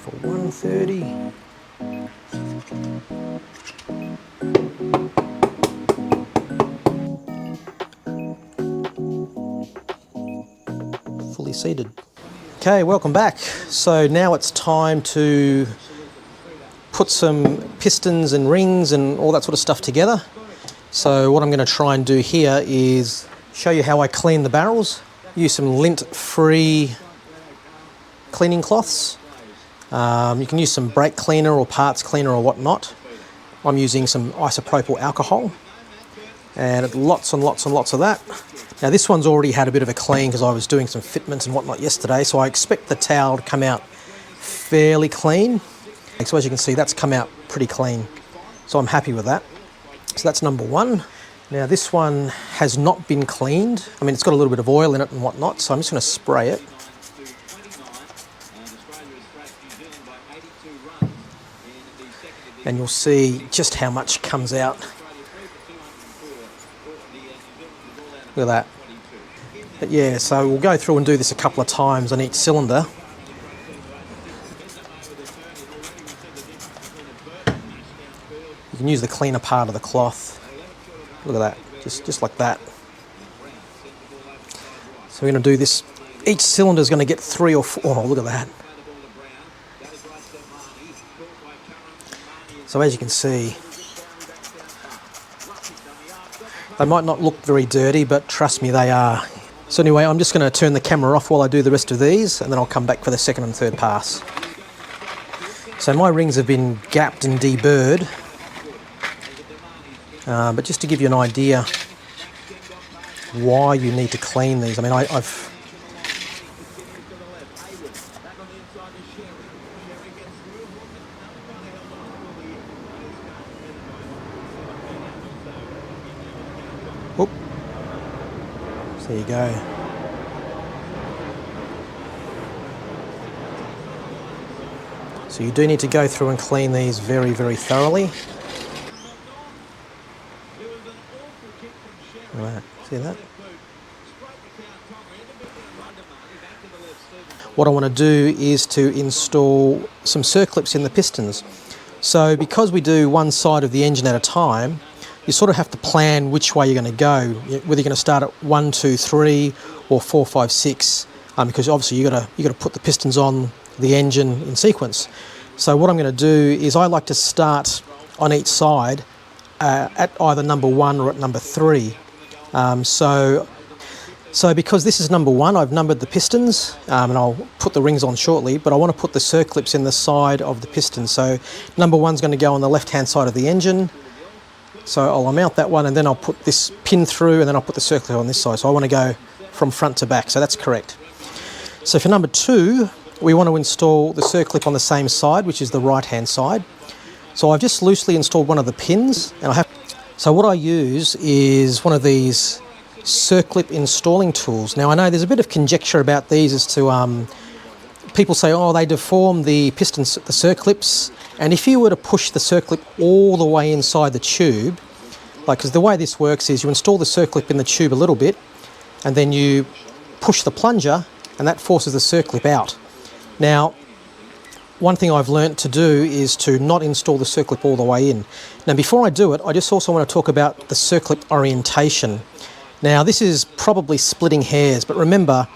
for 130. Fully seated. Okay, welcome back. So now it's time to put some pistons and rings and all that sort of stuff together. So what I'm going to try and do here is show you how I clean the barrels. Use some lint-free cleaning cloths. You can use some brake cleaner or parts cleaner or whatnot. I'm using some isopropyl alcohol and lots and lots and lots of that. Now this one's already had a bit of a clean because I was doing some fitments and whatnot yesterday, so I expect the towel to come out fairly clean. So as you can see, that's come out pretty clean, so I'm happy with that. So that's number one. Now this one has not been cleaned. I mean, it's got a little bit of oil in it and whatnot, so I'm just going to spray it. And you'll see just how much comes out. Look at that. But yeah, so we'll go through and do this a couple of times on each cylinder. You can use the cleaner part of the cloth. Look at that, just like that. So we're going to do this. Each cylinder is going to get 3 or 4. Oh, look at that. So as you can see, they might not look very dirty, but trust me, they are. So anyway, I'm just going to turn the camera off while I do the rest of these, and then I'll come back for the second and third pass. So my rings have been gapped and deburred, but just to give you an idea why you need to clean these. I mean, I've Whoop. So there you go. So you do need to go through and clean these very, very thoroughly. Look at that. See that? What I want to do is to install some circlips in the pistons. So because we do one side of the engine at a time, you sort of have to plan which way you're going to go, whether you're going to start at 1, 2, 3 or 4, 5, 6, because obviously you got to put the pistons on the engine in sequence. So what I'm going to do is I like to start on each side at either number 1 or at number 3. So because this is number 1, I've numbered the pistons, and I'll put the rings on shortly, but I want to put the circlips in the side of the piston. So number 1's going to go on the left-hand side of the engine. So I'll mount that one, and then I'll put this pin through, and then I'll put the circlip on this side. So I want to go from front to back, so that's correct. So for number 2, we want to install the circlip on the same side, which is the right-hand side. So I've just loosely installed one of the pins, and so what I use is one of these circlip installing tools. Now I know there's a bit of conjecture about these as to people say, oh, they deform the pistons, the circlips, and if you were to push the circlip all the way inside the tube, because the way this works is you install the circlip in the tube a little bit, and then you push the plunger, and that forces the circlip out. Now, one thing I've learnt to do is to not install the circlip all the way in. Now, before I do it, I just also want to talk about the circlip orientation. Now, this is probably splitting hairs, but remember,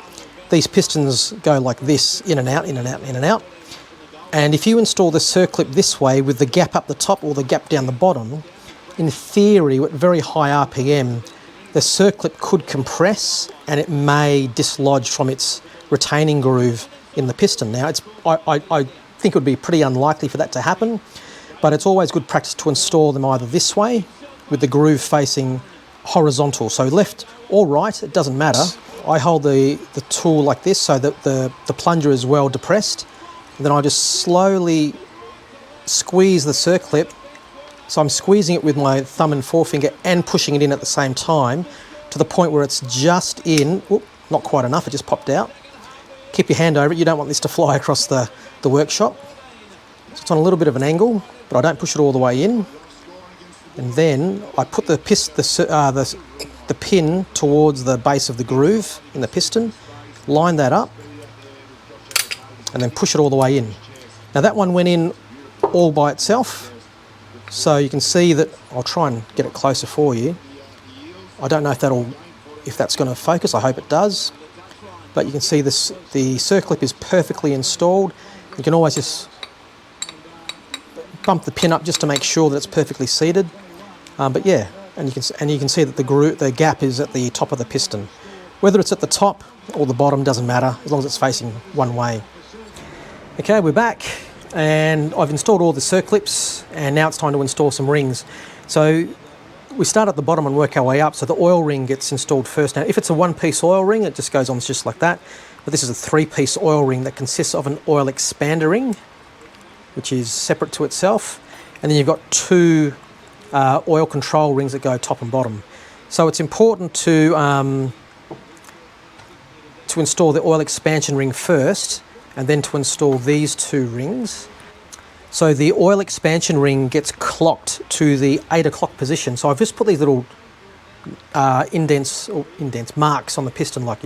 these pistons go like this, in and out, in and out, in and out. And if you install the circlip this way with the gap up the top or the gap down the bottom, in theory, with very high RPM, the circlip could compress and it may dislodge from its retaining groove in the piston. Now, I think it would be pretty unlikely for that to happen, but it's always good practice to install them either this way with the groove facing horizontal, so left or right, it doesn't matter. I hold the tool like this so that the plunger is well depressed, and then I just slowly squeeze the circlip. So I'm squeezing it with my thumb and forefinger and pushing it in at the same time to the point where it's just in. Whoop, not quite enough, it just popped out. Keep your hand over it, you don't want this to fly across the workshop. So it's on a little bit of an angle, but I don't push it all the way in. And then I put the pin towards the base of the groove in the piston, line that up, and then push it all the way in. Now that one went in all by itself, so you can see that. I'll try and get it closer for you. I don't know if that's going to focus. I hope it does. But you can see this, the circlip is perfectly installed. You can always just bump the pin up just to make sure that it's perfectly seated. But yeah, and you can see that the gap is at the top of the piston. Whether it's at the top or the bottom doesn't matter, as long as it's facing one way. Okay, we're back, and I've installed all the circlips, and now it's time to install some rings. So we start at the bottom and work our way up. So the oil ring gets installed first. Now, if it's a one-piece oil ring, it just goes on just like that. But this is a three-piece oil ring that consists of an oil expander ring, which is separate to itself, and then you've got two oil control rings that go top and bottom. So it's important to install the oil expansion ring first, and then to install these two rings. So the oil expansion ring gets clocked to the 8 o'clock position. So I've just put these little indents marks on the piston, like,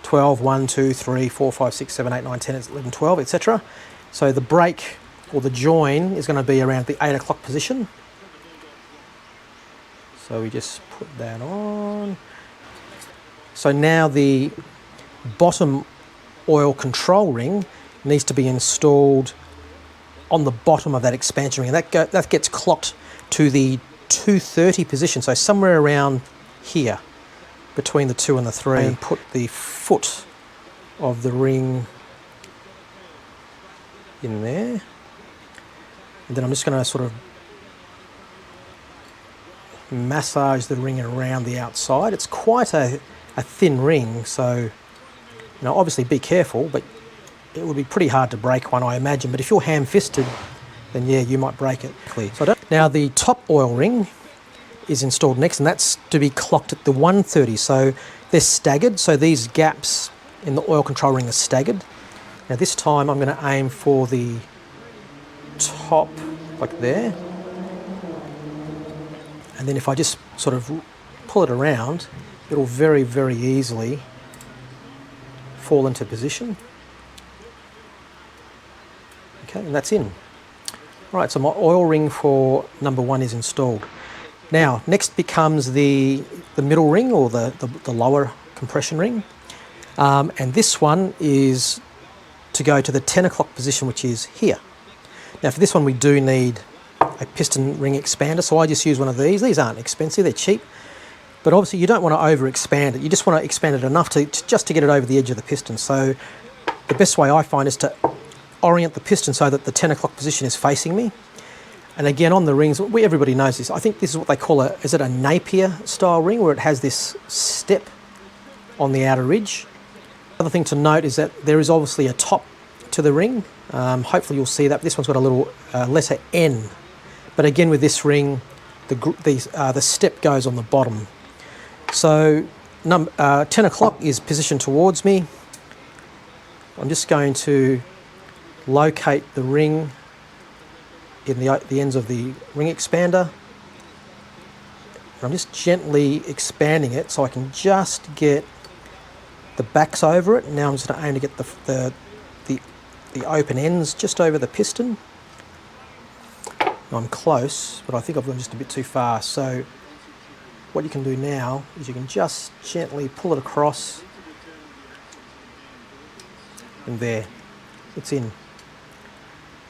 12, 1, 2, 3, 4, 5, 6, 7, 8, 9, 10, 11, 12, etc. So the brake or the join is going to be around the 8 o'clock position. So we just put that on. So now the bottom oil control ring needs to be installed on the bottom of that expansion ring, and that gets clocked to the 230 position, so somewhere around here between the 2 and the 3. And put the foot of the ring in there, and then I'm just going to sort of massage the ring around the outside. It's quite a thin ring, so obviously be careful, but it would be pretty hard to break one, I imagine. But if you're ham-fisted, then yeah, you might break it. Now the top oil ring is installed next, and that's to be clocked at the 130. So they're staggered, so these gaps in the oil control ring are staggered. Now this time I'm going to aim for the top, like there. And then if I just sort of pull it around, it'll very, very easily fall into position. Okay, and that's in. All right, so my oil ring for number 1 is installed. Now, next becomes the middle ring, or the lower compression ring. And this one is to go to the 10 o'clock position, which is here. Now, for this one, we do need a piston ring expander, so I just use one of these. These aren't expensive, they're cheap. But obviously you don't want to over-expand it. You just want to expand it enough just to get it over the edge of the piston. So the best way I find is to orient the piston so that the 10 o'clock position is facing me. And again, on the rings, everybody knows this. I think this is what they call is it a Napier style ring, where it has this step on the outer ridge. Another thing to note is that there is obviously a top to the ring. Hopefully you'll see that. This one's got a little letter N. But again, with this ring, the step goes on the bottom. So 10 o'clock is positioned towards me. I'm just going to locate the ring in the ends of the ring expander. I'm just gently expanding it so I can just get the backs over it. Now I'm just going to aim to get the open ends just over the piston. I'm close, but I think I've gone just a bit too far. So what you can do now is you can just gently pull it across, and there, it's in.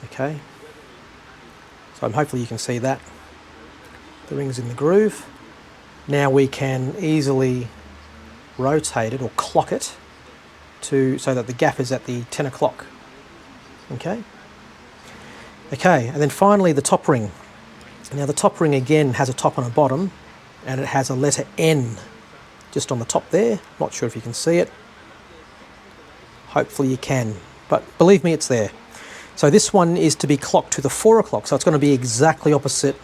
Okay, so hopefully you can see that. The ring's in the groove. Now we can easily rotate it or clock it so that the gap is at the 10 o'clock. Okay. Okay, and then finally the top ring. Now the top ring again has a top and a bottom, and it has a letter N just on the top there. Not sure if you can see it. Hopefully you can, but believe me, it's there. So this one is to be clocked to the 4 o'clock, so it's going to be exactly opposite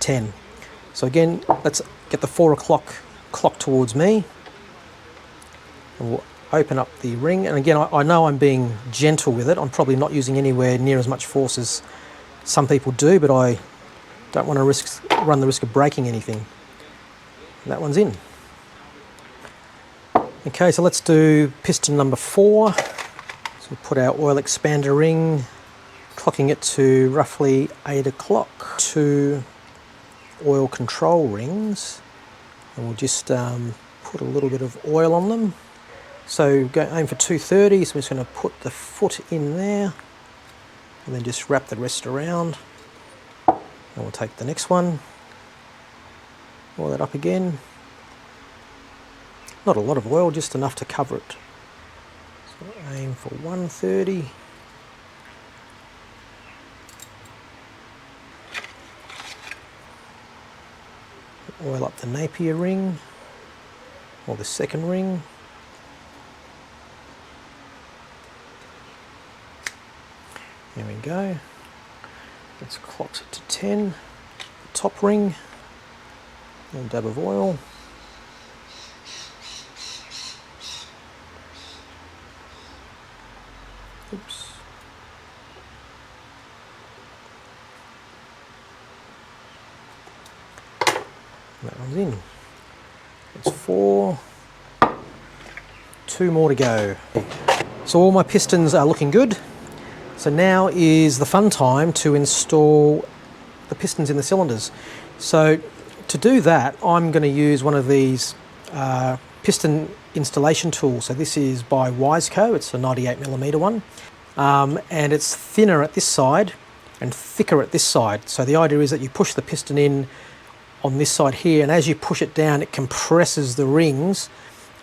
10. So again, let's get the 4 o'clock clock towards me. And we'll open up the ring, and again, I know I'm being gentle with it. I'm probably not using anywhere near as much force as some people do, but I don't want to run the risk of breaking anything. And that one's in. Okay, so let's do piston number 4. So we'll put our oil expander ring clocking it to roughly 8 o'clock. 2 oil control rings, and we'll just put a little bit of oil on them. So aim for 230, so we're just going to put the foot in there and then just wrap the rest around. And we'll take the next one, oil that up again. Not a lot of oil, just enough to cover it. So aim for 130. Oil up the Napier ring, or the second ring. There we go. Let's clock it to 10. The top ring, a little dab of oil. Oops. That one's in. That's 4. 2 more to go. So all my pistons are looking good. So now is the fun time to install the pistons in the cylinders. So to do that, I'm going to use one of these piston installation tools. So this is by Wiseco. It's a 98mm one. And it's thinner at this side and thicker at this side. So the idea is that you push the piston in on this side here, and as you push it down, it compresses the rings,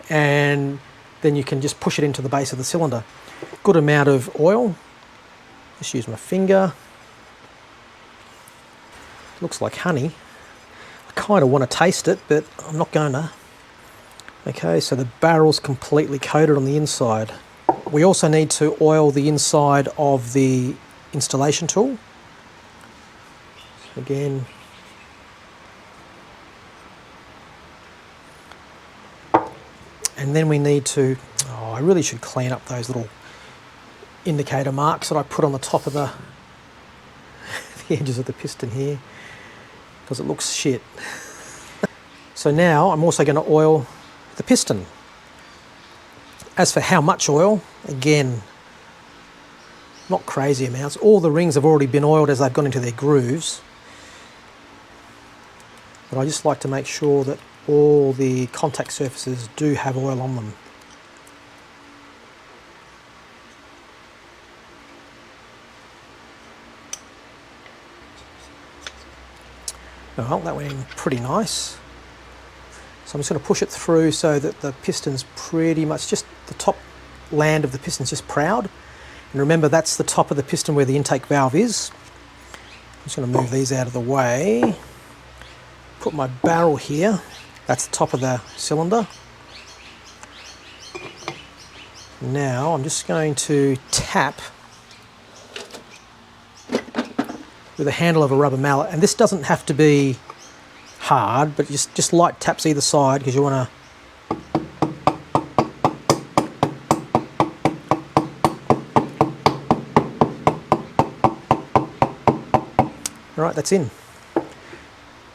and then you can just push it into the base of the cylinder. Good amount of oil. Just use my finger. Looks like honey. I kind of want to taste it, but I'm not going to. Okay, so the barrel's completely coated on the inside. We also need to oil the inside of the installation tool. Again, and then we need to, I really should clean up those little indicator marks that I put on the top of the edges of the piston here, because it looks shit. So now I'm also going to oil the piston. As for how much oil, again, not crazy amounts. All the rings have already been oiled as they've gone into their grooves. But I just like to make sure that all the contact surfaces do have oil on them. Well, that went in pretty nice. So I'm just going to push it through so that the piston's pretty much just the top land of the piston's just proud. And remember, that's the top of the piston where the intake valve is. I'm just going to move these out of the way. Put my barrel here. That's the top of the cylinder. Now I'm just going to tap with the handle of a rubber mallet, and this doesn't have to be hard, but just light taps either side, because you want to Alright, that's in.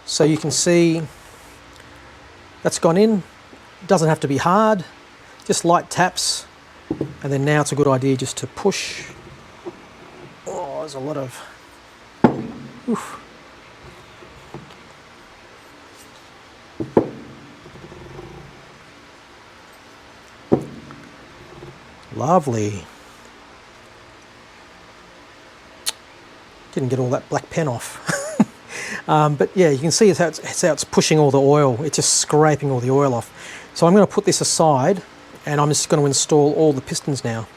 So you can see that's gone in. It doesn't have to be hard, just light taps, and then now it's a good idea just to push. Oh, there's a lot of oof. Lovely. Didn't get all that black pen off. But yeah, you can see how it's pushing all the oil. It's just scraping all the oil off. So I'm going to put this aside, and I'm just going to install all the pistons now.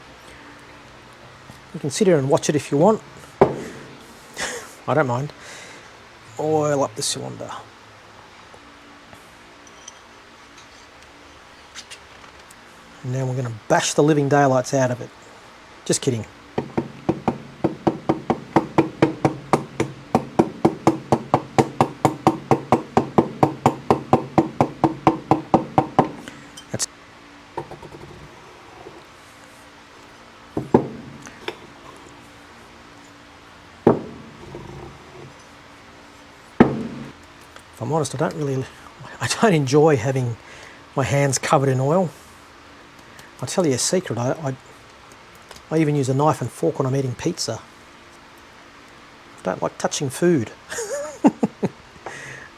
You can sit here and watch it if you want. I don't mind. Oil up the cylinder. And now we're going to bash the living daylights out of it. Just kidding. If I'm honest, I don't enjoy having my hands covered in oil. I'll tell you a secret, I even use a knife and fork when I'm eating pizza. Don't like touching food.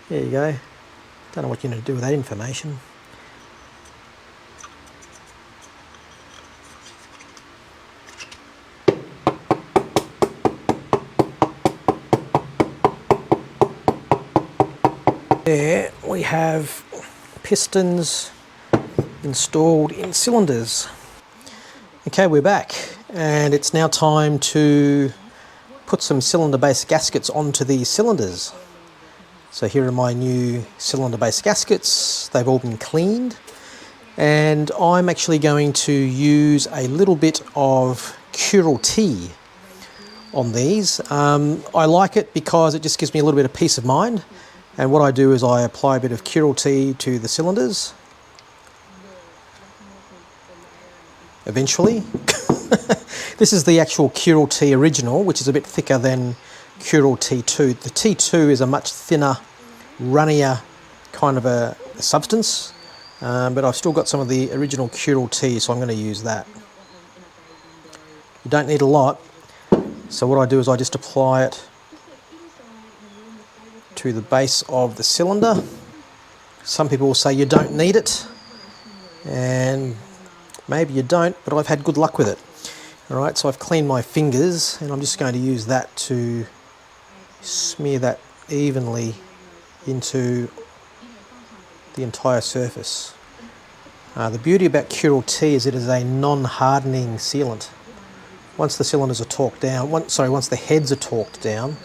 There you go. Don't know what you're going to do with that information. There we have pistons installed in cylinders. Okay, we're back, and it's now time to put some cylinder-based gaskets onto these cylinders. So here are my new cylinder-based gaskets. They've all been cleaned, and I'm actually going to use a little bit of Curel tea on these. I like it because it just gives me a little bit of peace of mind, and what I do is I apply a bit of Curel tea to the cylinders. Eventually. This is the actual Curel tea original, which is a bit thicker than Curel T2. The T2 is a much thinner, runnier kind of a substance, but I've still got some of the original Curel tea, so I'm going to use that. You don't need a lot, so what I do is I just apply it to the base of the cylinder. Some people will say you don't need it, and maybe you don't, but I've had good luck with it. Alright, so I've cleaned my fingers, and I'm just going to use that to smear that evenly into the entire surface. The beauty about Curel tea is it is a non-hardening sealant. Once the cylinders are torqued down, once the heads are torqued down,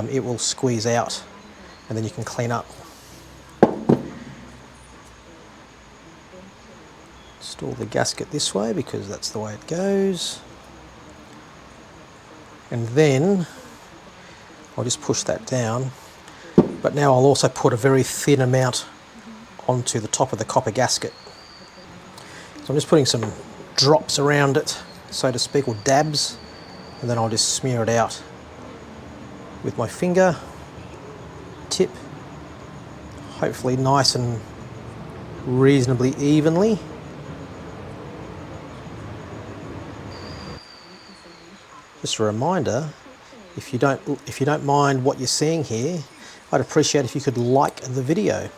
it will squeeze out, and then you can clean up. Install the gasket this way because that's the way it goes, and then I'll just push that down, but now I'll also put a very thin amount onto the top of the copper gasket. So I'm just putting some drops around it, so to speak, or dabs, and then I'll just smear it out with my finger tip, hopefully nice and reasonably evenly. Just a reminder, if you don't mind what you're seeing here, I'd appreciate if you could like the video.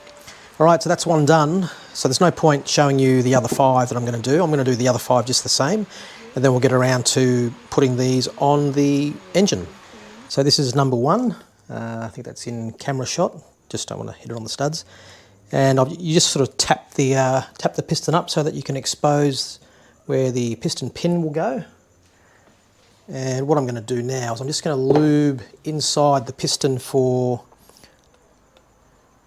Alright, so that's one done. So there's no point showing you the other 5 that I'm going to do. I'm going to do the other 5 just the same, and then we'll get around to putting these on the engine. So this is number 1. I think that's in camera shot. Just don't want to hit it on the studs. And you just sort of tap the piston up so that you can expose where the piston pin will go. And what I'm going to do now is I'm just going to lube inside the piston for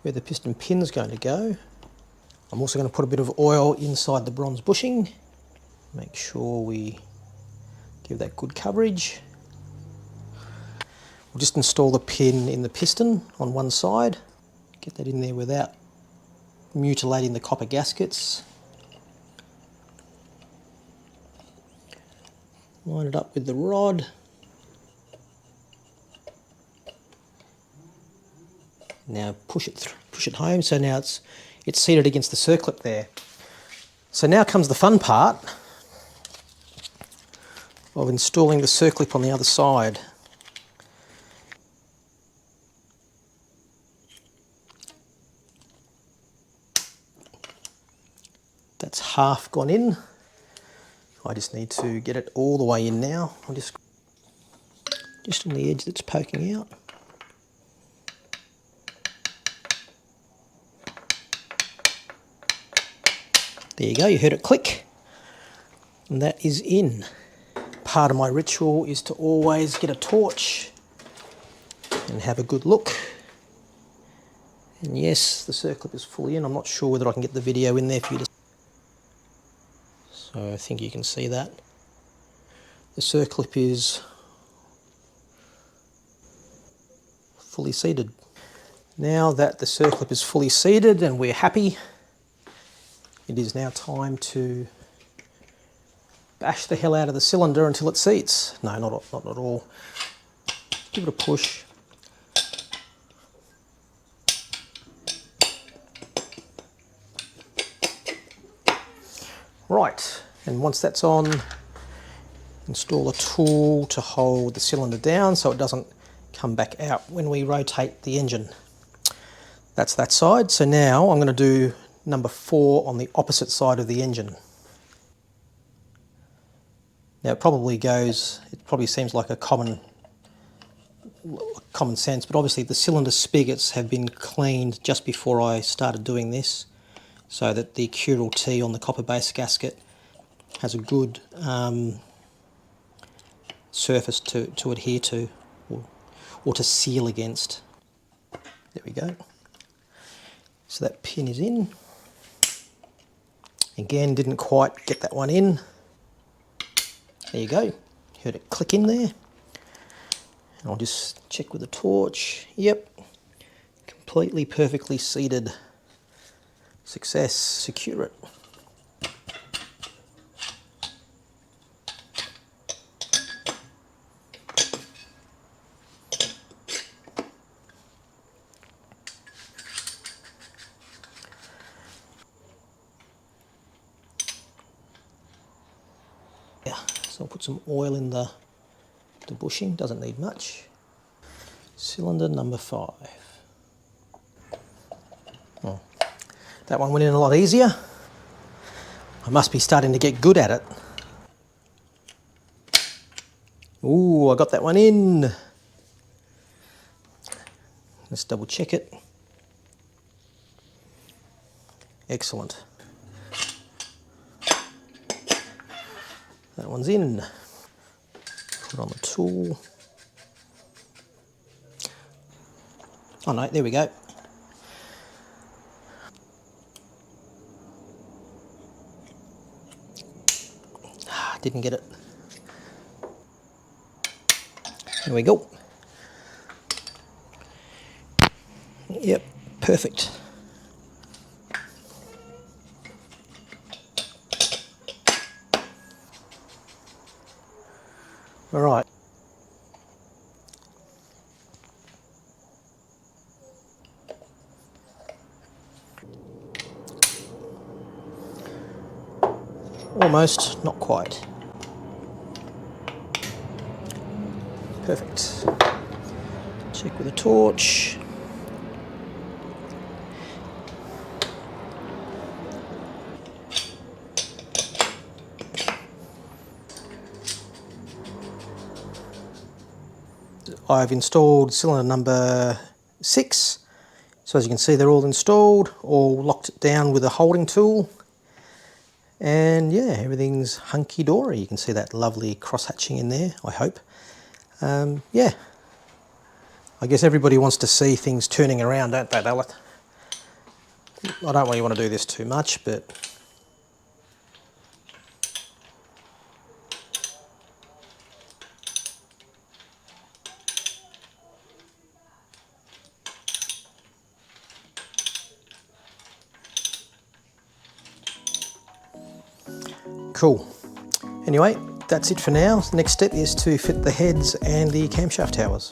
where the piston pin's going to go. I'm also going to put a bit of oil inside the bronze bushing. Make sure we give that good coverage. We'll just install the pin in the piston on one side. Get that in there without mutilating the copper gaskets. Line it up with the rod. Now push it home. So now it's seated against the circlip there. So now comes the fun part of installing the circlip on the other side. That's half gone in. I just need to get it all the way in now. I'll just on the edge that's poking out. There you go, you heard it click. And that is in. Part of my ritual is to always get a torch and have a good look. And yes, the circlip is fully in. I'm not sure whether I can get the video in there for you to see. So I think you can see that. The circlip is fully seated. Now that the circlip is fully seated and we're happy, it is now time to bash the hell out of the cylinder until it seats. No, not at all. Give it a push. Right, and once that's on, Install a tool to hold the cylinder down so it doesn't come back out when we rotate the engine. That's that side. So now I'm going to do number 4 on the opposite side of the engine. Now it probably seems like a common sense, but obviously the cylinder spigots have been cleaned just before I started doing this, so that the Aircooled T on the copper base gasket has a good surface to adhere to, or to seal against. There we go. So that pin is in. Again, didn't quite get that one in. There you go. Heard it click in there. And I'll just check with a torch. Yep. Completely, perfectly seated. Success. Secure it. Yeah, so I'll put some oil in the bushing, doesn't need much. Cylinder number 5. Oh, that one went in a lot easier. I must be starting to get good at it. Ooh, I got that one in. Let's double check it. Excellent. That one's in. Put on the tool. Oh no, there we go. Didn't get it. There we go. Yep, perfect. All right. Almost, not quite. Perfect. Check with a torch. I've installed cylinder number 6. So as you can see, they're all installed, all locked down with a holding tool. And yeah, everything's hunky-dory. You can see that lovely cross-hatching in there, I hope. Yeah, I guess everybody wants to see things turning around, don't they? I don't really want to do this too much, but cool. Anyway, that's it for now. The next step is to fit the heads and the camshaft towers.